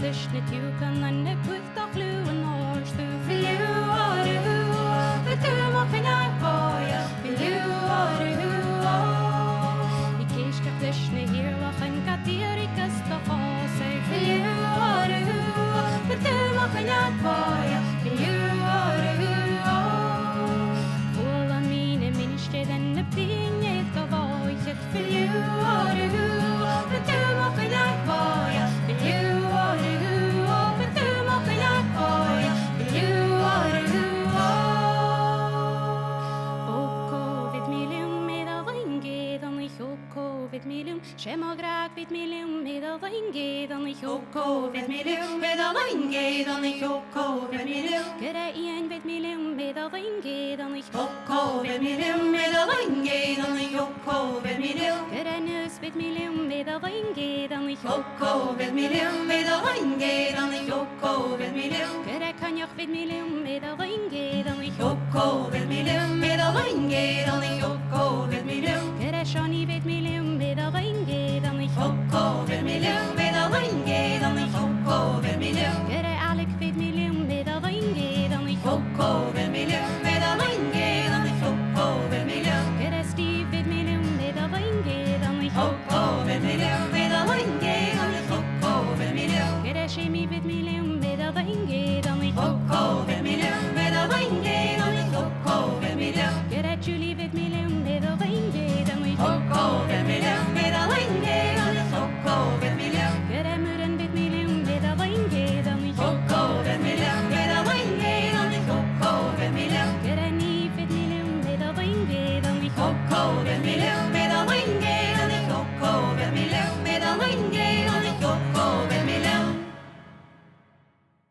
Dishne tukan and a quick the glue and horse to for you are who but do mopping out for ya for you are who I kish ka dishne here lach and got the rikas the say for you are who but do mopping out for ya for you are who all on me in minstead and the being it the voice for you are who but do mopping out for ya for you are who but do mopping out for ya for you are who Schemmergrad vid miljon med av inge dan ich hoko vid miljon med av inge dan ich hoko vid miljon Gere en vid miljon med av inge dan ich hoko vid miljon med av inge dan ich hoko vid miljon Gere nus vid miljon med av inge dan ich hoko vid miljon med av inge dan ich hoko vid miljon Gere kan jag vid miljon med av inge dan ich hoko vid miljon med av inge dan ich hoko vid miljon Gere shani vid miljon med av inge dan ich hoko vid miljon med av inge dan ich hoko vid miljon Gere alek vid miljon med av inge dan ich hoko vid miljon med av inge dan ich hoko vid miljon Gere Steve vid miljon med av inge dan ich hoko vid miljon med av inge dan ich hoko vid miljon Gere Shimi vid miljon med av inge dan ich hoko vid